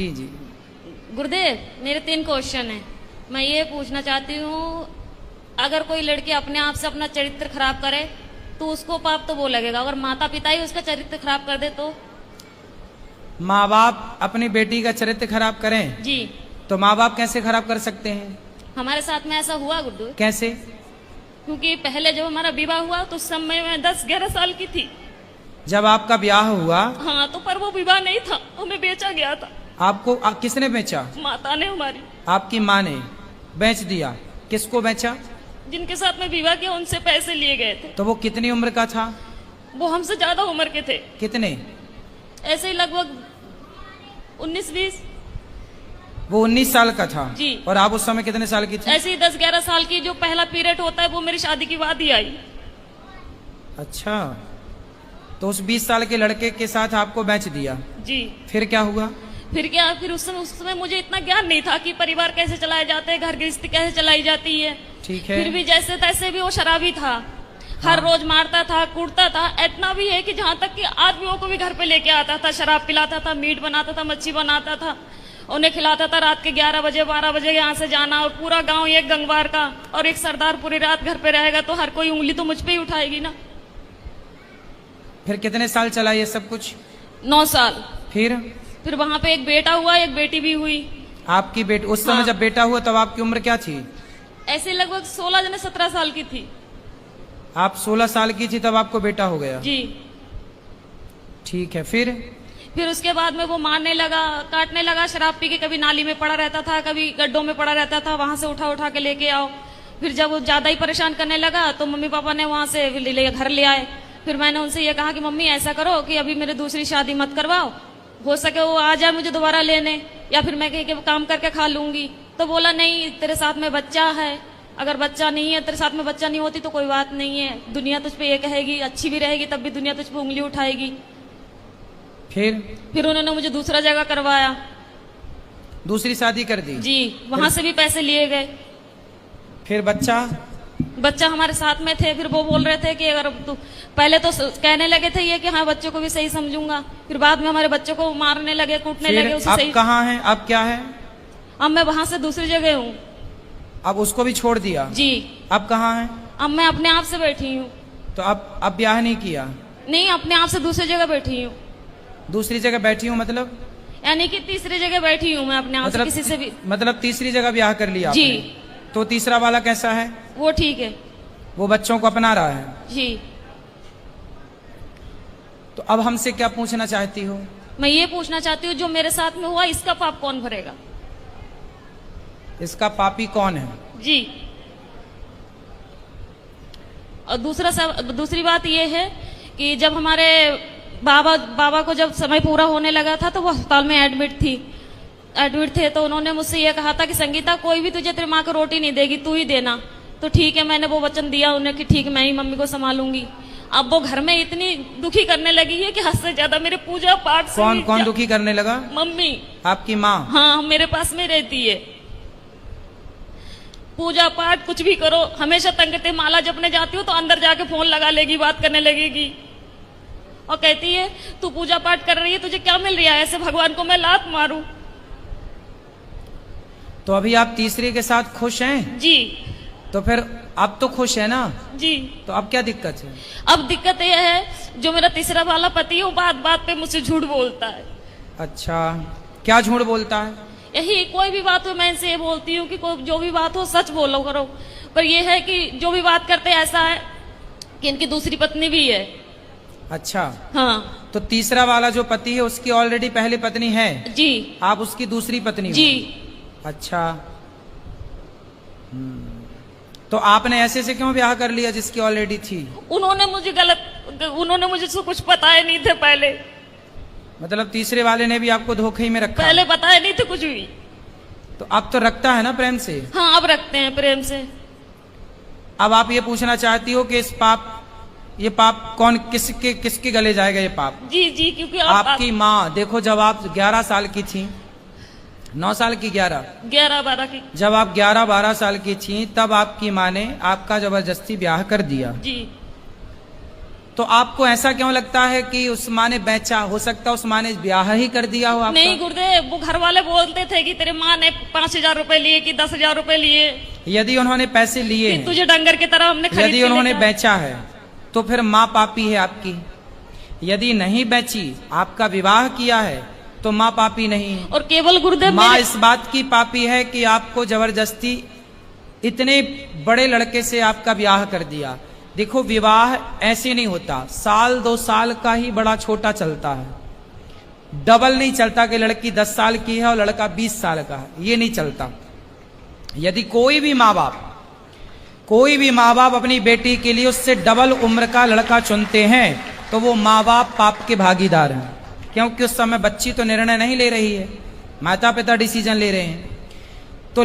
जी जी। गुरुदेव, मेरे 3 क्वेश्चन है। मैं ये पूछना चाहती हूँ, अगर कोई लड़की अपने आप से अपना चरित्र खराब करे तो उसको पाप तो वो लगेगा, अगर माता पिता ही उसका चरित्र खराब कर दे तो? माँ बाप अपनी बेटी का चरित्र खराब करें जी। तो माँ बाप कैसे खराब कर सकते हैं? हमारे साथ में ऐसा हुआ गुरुदेव। कैसे? क्योंकि पहले जब हमारा विवाह हुआ तो उस समय मैं 10-11 साल की थी। जब आपका ब्याह हुआ? हाँ, तो पर वो विवाह नहीं था, हमें बेचा गया था। आपको किसने बेचा? माता ने हमारी। आपकी माँ ने बेच दिया? किसको बेचा? जिनके साथ में विवाह किया उनसे पैसे लिए गए थे। तो वो कितनी उम्र का था? वो हमसे ज्यादा उम्र के थे। कितने? ऐसे ही लगभग 19-20। वो 19 साल का था। जी। और आप उस समय कितने साल की थी? ऐसे ही 10-11 साल की। जो पहला पीरियड होता है वो मेरी शादी के बाद ही आई। अच्छा, तो उस 20 साल के लड़के के साथ आपको बेच दिया? जी। फिर क्या हुआ? फिर क्या, फिर उस समय मुझे इतना ज्ञान नहीं था कि परिवार कैसे चलाए जाते हैं, घर गृहस्थी कैसे चलाई जाती है। ठीक है। फिर भी जैसे तैसे भी वो शराबी था। हर रोज मारता था, कूटता था। इतना भी है कि जहाँ तक कि आदमियों को भी घर पे लेके आता था, शराब पिलाता था, मीट बनाता था, मच्छी बनाता था, उन्हें खिलाता था। रात के 11 बजे 12 बजे यहाँ से जाना, और पूरा गांव एक गंगवार का और एक सरदार पूरी रात घर पे रहेगा तो हर कोई उंगली तो मुझ पे ही उठाएगी ना। फिर कितने साल चला ये सब कुछ? 9 साल। फिर वहां पे एक बेटा हुआ, एक बेटी भी हुई। आपकी बेटी उस समय हाँ। जब बेटा हुआ तब आपकी उम्र क्या थी? ऐसे लगभग 16-17 साल की थी। आप 16 साल की थी तब आपको बेटा हो गया? जी। ठीक है। फिर उसके बाद में वो मारने लगा, काटने लगा। शराब पी के कभी नाली में पड़ा रहता था, कभी गड्ढों में पड़ा रहता था, वहां से उठा उठा के लेके आओ। फिर जब वो ज्यादा ही परेशान करने लगा तो मम्मी पापा ने वहां से घर ले आए। फिर मैंने उनसे ये कहा कि मम्मी ऐसा करो कि अभी मेरे दूसरी शादी मत करवाओ, हो सके वो आ जाए मुझे दोबारा लेने, या फिर मैं कहीं के काम करके खा लूंगी। तो बोला नहीं, तेरे साथ में बच्चा है, अगर बच्चा नहीं है, तेरे साथ में बच्चा नहीं होती तो कोई बात नहीं है, दुनिया तुझ पे ये कहेगी, अच्छी भी रहेगी तब भी दुनिया तुझ पे उंगली उठाएगी। फिर उन्होंने मुझे दूसरा जगह करवाया। दूसरी शादी कर दी? जी। वहां से भी पैसे लिए गए। फिर बच्चा हमारे साथ में थे। फिर वो बोल रहे थे कि अगर तू, पहले तो कहने लगे थे ये कि हाँ बच्चों को भी सही समझूंगा, फिर बाद में हमारे बच्चों को मारने लगे, कूटने लगे। उसे सही। कहाँ हैं? अब क्या है? अब मैं वहां से दूसरी जगह हूँ। अब उसको भी छोड़ दिया? जी। अब कहाँ है? अब मैं अपने आप से बैठी हूँ। तो अब ब्याह नहीं किया? नहीं, अपने आप से दूसरी जगह बैठी हूँ। दूसरी जगह बैठी हूँ मतलब? यानी कि तीसरी जगह बैठी हूँ मैं अपने आप से, किसी से भी। मतलब तीसरी जगह ब्याह कर लिया जी। आपने? तो तीसरा वाला कैसा है? वो ठीक है। वो बच्चों को अपना रहा है? जी। तो अब हमसे क्या पूछना चाहती हो? मैं ये पूछना चाहती हूँ, जो मेरे साथ में हुआ इसका पाप कौन भरेगा? इसका पापी कौन है? जी। और दूसरी बात ये है कि जब हमारे बाबा को जब समय पूरा होने लगा था तो वो अस्पताल में एडमिट थे। तो उन्होंने मुझसे ये कहा था कि संगीता, कोई भी तुझे तेरी माँ को रोटी नहीं देगी, तू ही देना। तो ठीक है, मैंने वो वचन दिया उन्हें कि ठीक, मैं ही मम्मी को संभालूंगी। अब वो घर में इतनी दुखी करने लगी है कि हद से ज्यादा मेरे पूजा पाठ से। कौन दुखी करने लगा? मम्मी। आपकी माँ? हाँ, मेरे पास में रहती है। पूजा पाठ कुछ भी करो, हमेशा तंग करते। माला जपने जाती हो तो अंदर जाके फोन लगा लेगी, बात करने लगेगी और कहती है तू पूजा पाठ कर रही है, तुझे क्या मिल रहा है, ऐसे भगवान को मैं लात मारूं। तो अभी आप तीसरे के साथ खुश हैं? जी। तो फिर अब तो खुश है ना? जी। तो अब क्या दिक्कत है? अब दिक्कत यह है, जो मेरा तीसरा वाला पति है वो बात बात पे मुझसे झूठ बोलता है। अच्छा, क्या झूठ बोलता है? यही, कोई भी बात हो मैं इनसे ये बोलती हूँ कि जो भी बात हो सच बोलो करो, पर ये है कि जो भी बात करते ऐसा है कि इनकी दूसरी पत्नी भी है। अच्छा। हाँ। तो तीसरा वाला जो पति है उसकी ऑलरेडी पहली पत्नी है? जी। आप उसकी दूसरी पत्नी हो? जी। अच्छा। तो आपने ऐसे से क्यों ब्याह कर लिया जिसकी ऑलरेडी थी? उन्होंने मुझे कुछ बताया नहीं थे पहले। मतलब तीसरे वाले ने भी आपको धोखे में रखा? पहले बताया नहीं थे कुछ भी। तो अब तो रखता है ना प्रेम से? हाँ, अब रखते हैं प्रेम से। अब आप ये पूछना चाहती हो कि ये पाप कौन किसके गले जाएगा ये पाप? जी जी, क्योंकि आपकी माँ। देखो, जब आप 11 साल की थी, 9 साल की, 11-12 की, जब आप 11-12 साल की थी तब आपकी माँ ने आपका जबरदस्ती ब्याह कर दिया। जी। तो तो आपको ऐसा क्यों लगता है कि उस माँ ने बेचा? हो सकता है उस माँ ने ब्याह ही कर दिया हो आपका। नहीं गुरुदेव, वो घर वाले बोलते थे कि तेरे माँ ने 5,000 रुपए लिए कि 10,000 रुपए लिए, यदि उन्होंने पैसे लिए कि हैं, तुझे डंगर की तरह हमने खरीद यदि के उन्होंने लेकर। बेचा है तो फिर माँ पापी है आपकी। यदि नहीं बेची, आपका विवाह किया है, तो माँ पापी नहीं है। और केवल गुरुदेव माँ मेरे- इस बात की पापी है कि आपको जबरदस्ती इतने बड़े लड़के से आपका ब्याह कर दिया। देखो, विवाह ऐसे नहीं होता, साल 2 साल का ही बड़ा छोटा चलता है, डबल नहीं चलता कि लड़की 10 साल की है और लड़का 20 साल का है, ये नहीं चलता। यदि कोई भी माँ बाप अपनी बेटी के लिए उससे डबल उम्र का लड़का चुनते हैं तो वो माँ बाप पाप के भागीदार हैं, क्योंकि उस समय बच्ची तो निर्णय नहीं ले रही है, माता पिता डिसीजन ले रहे हैं। तो